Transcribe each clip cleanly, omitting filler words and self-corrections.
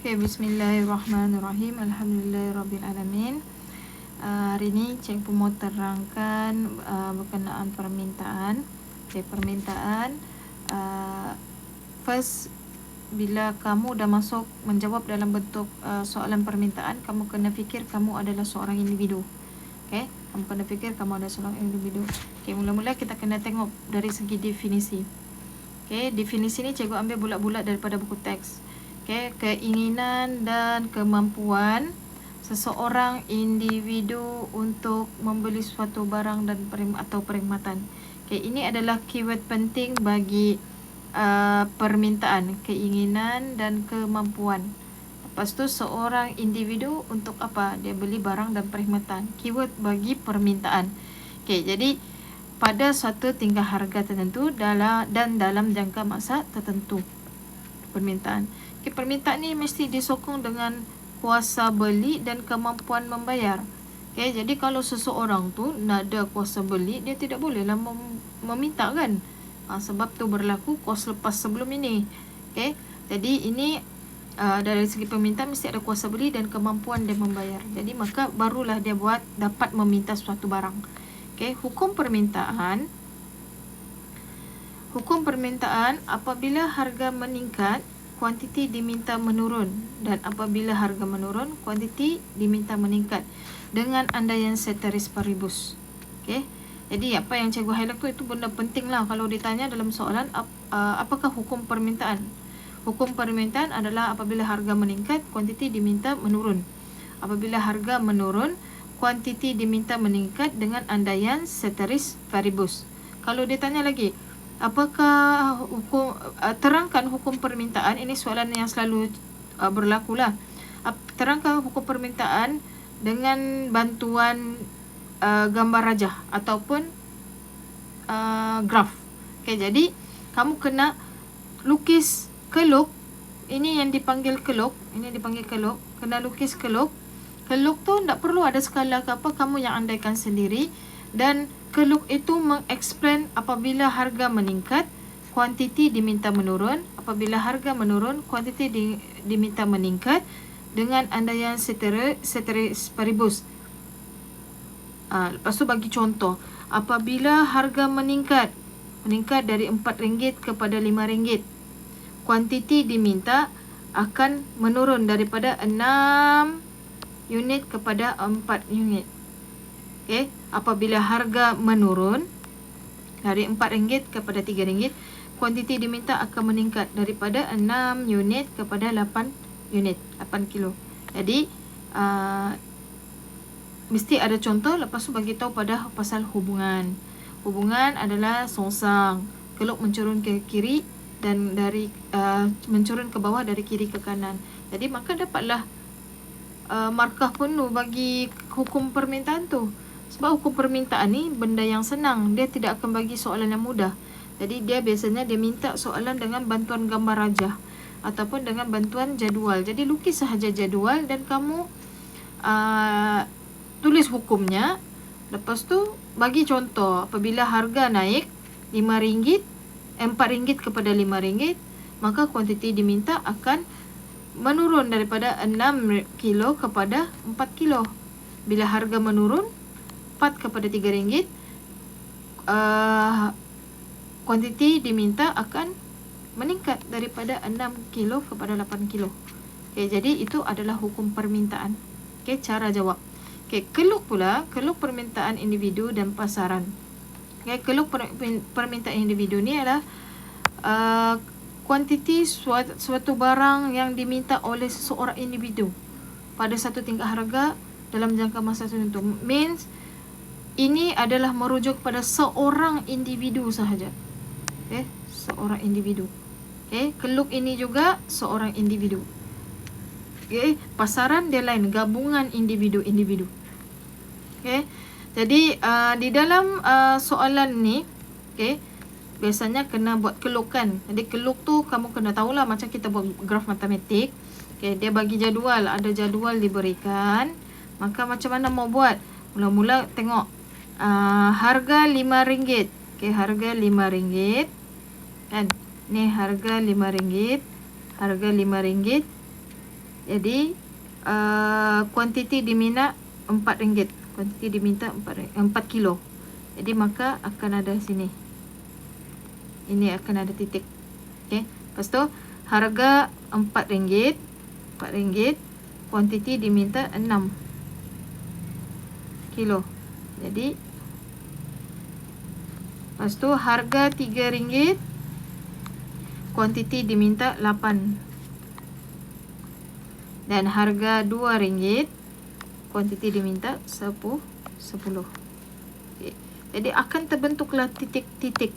Okay, bismillahirrahmanirrahim. Alhamdulillahirrabbilalamin. Hari ini cikgu mau terangkan berkenaan permintaan. Okay, permintaan first, bila kamu dah masuk menjawab dalam bentuk soalan permintaan, kamu kena fikir kamu adalah seorang individu. Okay, kamu kena fikir kamu adalah seorang individu. Okay, mula-mula kita kena tengok dari segi definisi. Okay, definisi ni cikgu ambil bulat-bulat daripada buku teks. Okay, keinginan dan kemampuan seseorang individu untuk membeli suatu barang dan atau perkhidmatan. Okay, ini adalah keyword penting bagi permintaan, keinginan dan kemampuan. Lepas tu seorang individu untuk apa? Dia beli barang dan perkhidmatan. Keyword bagi permintaan. Okay, jadi pada suatu tingkah harga tertentu dan dalam jangka masa tertentu. Permintaan. Okay, permintaan ni mesti disokong dengan kuasa beli dan kemampuan membayar. Okay, jadi kalau seseorang tu nak ada kuasa beli, dia tidak bolehlah meminta kan. Sebab tu berlaku kos lepas sebelum ini. Okay, jadi ini dari segi permintaan mesti ada kuasa beli dan kemampuan dia membayar. Jadi maka barulah dia dapat meminta suatu barang. Okay, hukum permintaan apabila harga meningkat, kuantiti diminta menurun, dan apabila harga menurun, kuantiti diminta meningkat dengan andaian ceteris paribus. Okay, jadi apa yang cikgu highlight tu itu benda penting lah kalau ditanya dalam soalan apakah hukum permintaan. Hukum permintaan adalah apabila harga meningkat, kuantiti diminta menurun. Apabila harga menurun, kuantiti diminta meningkat dengan andaian ceteris paribus. Kalau ditanya lagi, apakah hukum terangkan hukum permintaan, ini soalan yang selalu berlaku lah. Terangkan hukum permintaan dengan bantuan gambar rajah ataupun graf. Okay, jadi kamu kena lukis keluk. Ini yang dipanggil keluk. Kena lukis keluk. Keluk tu tak perlu ada skala ke apa, kamu yang andaikan sendiri. Dan keluk itu mengeksplain apabila harga meningkat, kuantiti diminta menurun. Apabila harga menurun, kuantiti diminta meningkat dengan andaian ceteris paribus. Lepas tu bagi contoh, apabila harga meningkat dari RM4 kepada RM5, kuantiti diminta akan menurun daripada 6 unit kepada 4 unit. Okay, apabila harga menurun dari RM4 kepada RM3, kuantiti diminta akan meningkat daripada 6 unit kepada 8 unit, 8 kilo. Jadi mesti ada contoh. Lepas tu bagi tahu pada pasal hubungan. Hubungan adalah songsang, keluk mencurun ke kiri dan dari mencurun ke bawah dari kiri ke kanan. Jadi maka dapatlah markah penuh bagi hukum permintaan tu. Sebab hukum permintaan ni benda yang senang, dia tidak akan bagi soalan yang mudah. Jadi dia biasanya dia minta soalan dengan bantuan gambar rajah ataupun dengan bantuan jadual. Jadi lukis sahaja jadual dan kamu tulis hukumnya. Lepas tu bagi contoh, apabila harga naik RM4 kepada RM5, maka kuantiti diminta akan menurun daripada 6 kilo kepada 4 kilo. Bila harga menurun 4 kepada RM3, kuantiti diminta akan meningkat daripada 6 kilo kepada 8 kilo. Okay, jadi itu adalah hukum permintaan. Okay, cara jawab. Okay, keluk pula, keluk permintaan individu dan pasaran. Okay, keluk permintaan individu ni adalah kuantiti suatu barang yang diminta oleh seseorang individu pada satu tingkat harga dalam jangka masa tertentu. Means ini adalah merujuk pada seorang individu sahaja. Okay, seorang individu. Okay, keluk ini juga seorang individu. Okay, pasaran dia lain, gabungan individu-individu. Okay, jadi di dalam soalan ni, okay, biasanya kena buat keluk kan. Jadi keluk tu kamu kena tahulah macam kita buat graf matematik. Okay, dia bagi jadual, ada jadual diberikan. Maka macam mana mau buat? Mula-mula tengok harga RM5. Okay, harga RM5 kan. Ni harga RM5. Harga RM5. Jadi kuantiti diminta RM4. Kuantiti diminta 4 kilo. Jadi maka akan ada sini. Ini akan ada titik. Okey. Lepas tu harga RM4. RM4. Kuantiti diminta 6 kilo. Jadi lepas tu harga RM3. Kuantiti diminta 8. Dan harga RM2. Kuantiti diminta 10. Okay. Jadi akan terbentuklah titik-titik.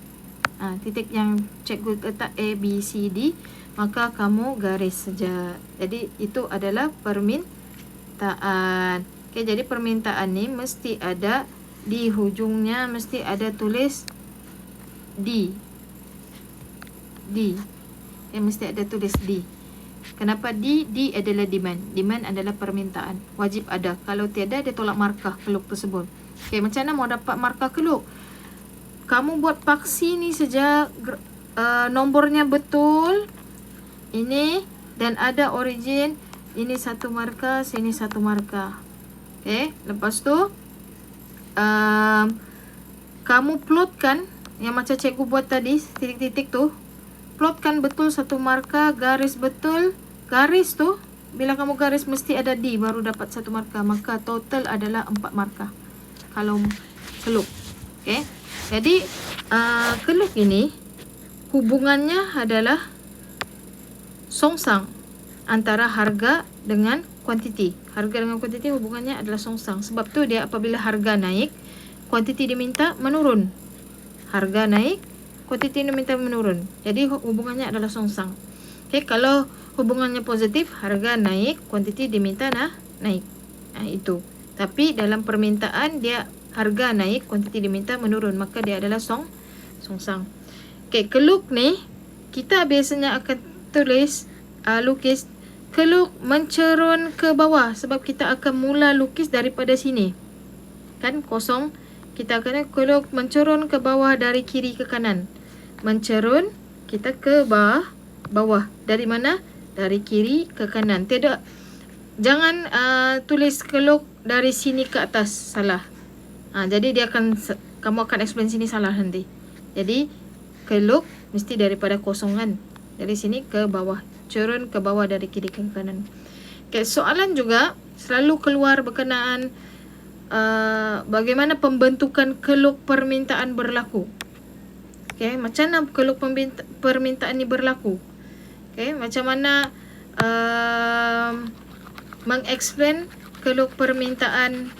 Titik yang cikgu letak A, B, C, D. Maka kamu garis saja. Jadi itu adalah permintaan. Okay, jadi permintaan ni mesti ada di hujungnya, mesti ada tulis D. Mesti ada tulis D. Kenapa D? D adalah demand. Demand adalah permintaan. Wajib ada. Kalau tiada, dia tolak markah keluk tersebut. Okay, macam mana mau dapat markah keluk? Kamu buat paksi ni saja, nombornya betul. Ini dan ada origin. Ini satu markah, sini satu markah. Okay, lepas tu kamu plotkan yang macam cikgu buat tadi, titik-titik tu. Plotkan betul satu markah, garis betul. Garis tu, bila kamu garis mesti ada D baru dapat satu markah. Maka total adalah 4 markah kalau keluk. Okay. Jadi keluk ini hubungannya adalah songsang antara harga dengan kuantiti. Harga dengan kuantiti hubungannya adalah songsang. Sebab tu dia apabila harga naik, kuantiti diminta menurun. Harga naik, kuantiti diminta menurun. Jadi hubungannya adalah songsang. Okay, kalau hubungannya positif, harga naik, kuantiti diminta naik. Itu. Tapi dalam permintaan dia harga naik, kuantiti diminta menurun, maka dia adalah songsang. Okay, keluk ni kita biasanya akan tulis lukis keluk mencerun ke bawah, sebab kita akan mula lukis daripada sini. Kan kosong, kita akan keluk mencerun ke bawah dari kiri ke kanan. Mencerun kita ke bawah. Dari mana? Dari kiri ke kanan. Tidak, jangan tulis keluk dari sini ke atas, salah. Jadi kamu akan explain sini salah nanti. Jadi keluk mesti daripada kosongan, dari sini ke bawah, cerun ke bawah dari kiri ke kanan. Okay, soalan juga selalu keluar berkenaan bagaimana pembentukan keluk permintaan berlaku. Okay, macam mana keluk permintaan ni berlaku? Okay, macam mana mengexplain keluk permintaan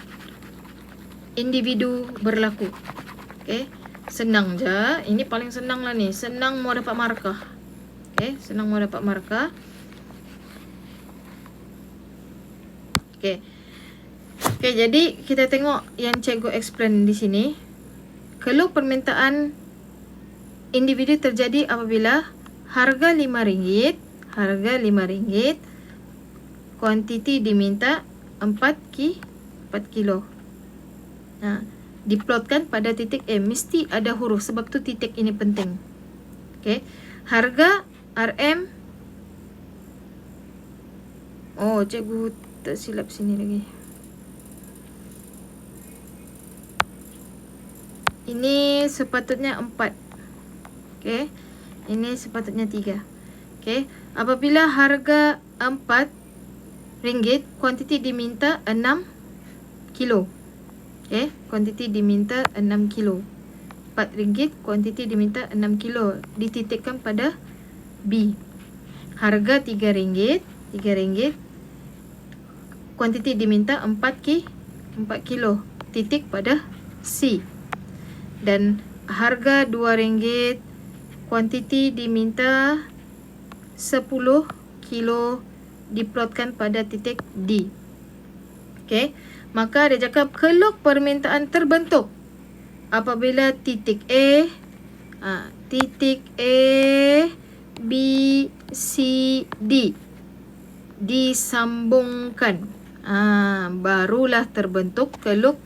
individu berlaku. Okay, senang je. Ini paling senang lah ni. Senang mau dapat markah. Okay, senang mau dapat markah. Okay. Okay, jadi kita tengok yang cikgu explain di sini. Keluk permintaan individu terjadi apabila harga RM5, kuantiti diminta 4 kilo. Diplotkan pada titik A. Mesti ada huruf, sebab tu titik ini penting. Okay. Harga RM. Oh, cikgu tersilap sini lagi. Ini sepatutnya 4. Okay. Ini sepatutnya 3. Okay. Apabila harga RM4, kuantiti diminta 6 kilo. Okay. Kuantiti diminta 6 kilo. RM4, kuantiti diminta 6 kilo. Dititikkan pada B. Harga RM3, kuantiti diminta 4 kilo. Titik pada C. Dan harga RM2, kuantiti diminta 10 kilo, diplotkan pada titik D. Okay. Maka dia cakap keluk permintaan terbentuk apabila titik A, B, C, D disambungkan. Barulah terbentuk keluk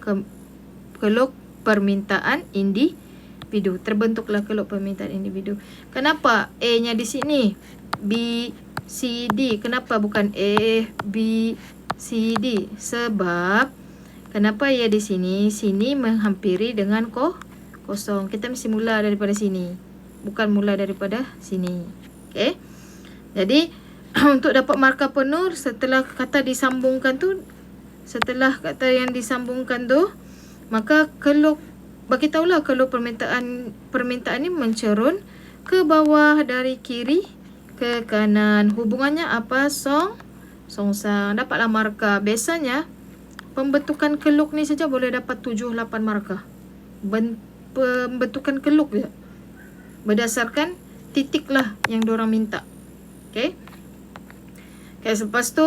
permintaan individu. Terbentuklah keluk permintaan individu. Kenapa A-nya di sini, B, C, D. Kenapa bukan A, B, C, D? Sebab kenapa ia di sini? Sini menghampiri dengan kosong. Kita mesti mula daripada sini, bukan mula daripada sini. Okay. Jadi untuk dapat markah penuh, setelah kata disambungkan tu, setelah kata yang disambungkan tu, maka keluk, bagi tahulah keluk permintaan ni mencerun ke bawah dari kiri ke kanan. Hubungannya apa? Songsang. Dapatlah markah. Biasanya pembentukan keluk ni saja boleh dapat 7-8 markah. Pembentukan keluk je, berdasarkan titik lah yang diorang minta. Okay. Okay, lepas tu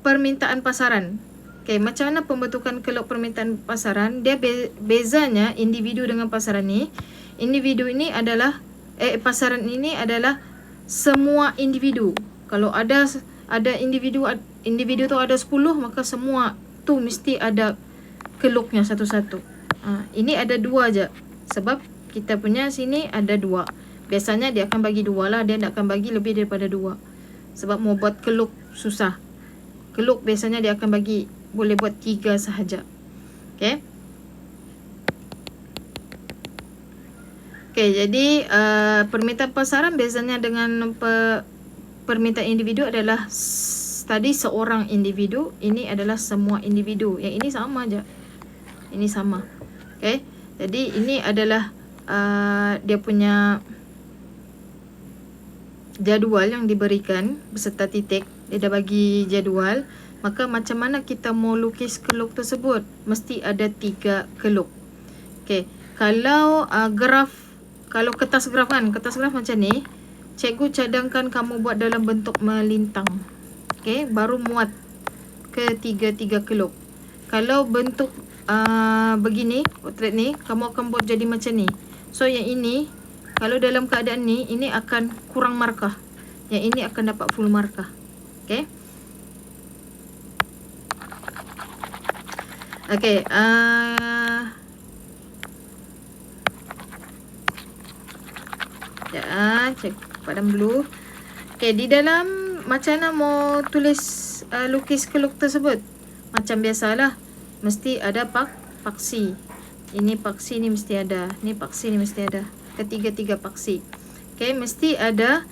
permintaan pasaran. Okay, macam mana pembentukan keluk permintaan pasaran? Dia bezanya individu dengan pasaran ni. Individu ini adalah pasaran ini adalah semua individu. Kalau ada individu tu ada 10, maka semua tu mesti ada keluknya satu-satu. Ini ada 2 je. Sebab kita punya sini ada 2. Biasanya dia akan bagi 2 lah. Dia tak akan bagi lebih daripada 2. Sebab mau buat keluk susah. Keluk biasanya dia akan bagi, boleh buat 3 sahaja. Okay. Okay, jadi permintaan pasaran bezanya dengan permintaan individu adalah tadi seorang individu, ini adalah semua individu. Yang ini sama aja. Ini sama. Okay. Jadi ini adalah dia punya jadual yang diberikan beserta titik. Dia dah bagi jadual. Maka macam mana kita mau lukis keluk tersebut? Mesti ada 3 keluk. Okay. Kalau graf, kalau kertas graf kan, kertas graf macam ni, cikgu cadangkan kamu buat dalam bentuk melintang. Okay. Baru muat ke 3 keluk. Kalau bentuk begini, potret ni, kamu akan buat jadi macam ni. So yang ini, kalau dalam keadaan ni, ini akan kurang markah. Yang ini akan dapat full markah. Okay. Okay. Cek padam dulu. Okay, di dalam macam mana mau tulis lukis keluk tersebut? Macam biasalah. Mesti ada paksi. Ini paksi ni mesti ada. Ni paksi ni mesti ada. Ketiga-tiga paksi. Okay, mesti ada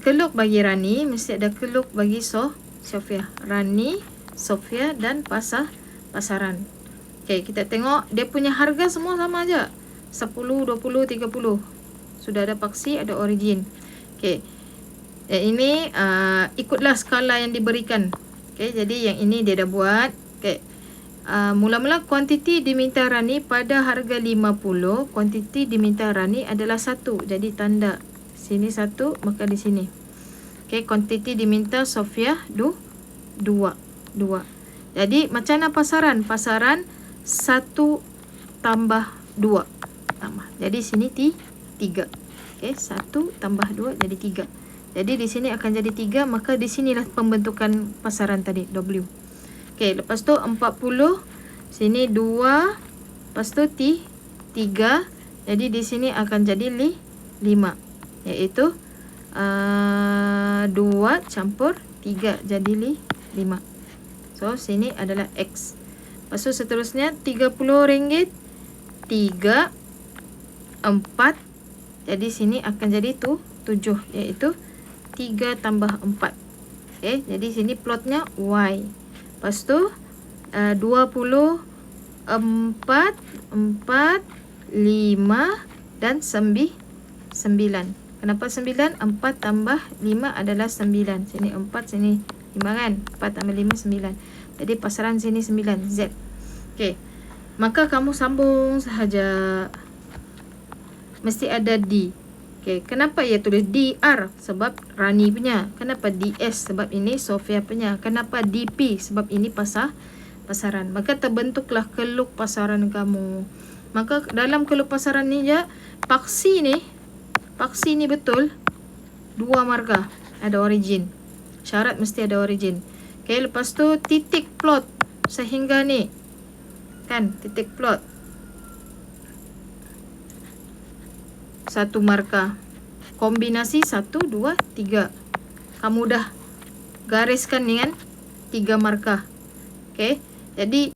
keluk bagi Rani. Mesti ada keluk bagi Sofia. Rani, Sofia dan pasaran. Okay, kita tengok dia punya harga semua sama aja. 10, 20, 30. Sudah ada paksi, ada origin. Okay. Yang ini ikutlah skala yang diberikan. Okay, jadi yang ini dia dah buat. Okay. Mula-mula kuantiti diminta Rani pada harga 50. Kuantiti diminta Rani adalah 1. Jadi tanda sini 1, maka di sini. Okay, kuantiti diminta Sofia 2. Jadi macam mana pasaran? Pasaran 1 tambah 2. Jadi sini 3. Okay, 1 tambah 2 jadi 3. Jadi di sini akan jadi 3, maka di sinilah pembentukan pasaran tadi, W. Okay, lepas tu 40, sini 2, lepas tu 3, jadi di sini akan jadi 5, iaitu 2 campur 3 jadi 5. So sini adalah X. Lepas tu seterusnya RM30, 3, 4, jadi sini akan jadi 7, iaitu 3 tambah 4. Okay, jadi sini plotnya Y. Lepas tu 20, 4, 5 dan 9. Kenapa 9? 4 tambah 5 adalah 9. Sini 4, sini 5 kan? 4 tambah 5, 9. Jadi pasaran sini 9, Z. Okay. Maka kamu sambung sahaja. Mesti ada D. Okay. Kenapa ia tulis DR? Sebab Rani punya. Kenapa DS? Sebab ini Sofia punya. Kenapa DP? Sebab ini pasaran. Maka terbentuklah keluk pasaran kamu. Maka dalam keluk pasaran ni je, paksi ni betul 2 markah. Ada origin. Syarat mesti ada origin. Okay, lepas tu titik plot sehingga ni. Kan, titik plot. 1 markah. Kombinasi 1, 2, 3. kamu udah gariskan dengan 3 markah. Oke, jadi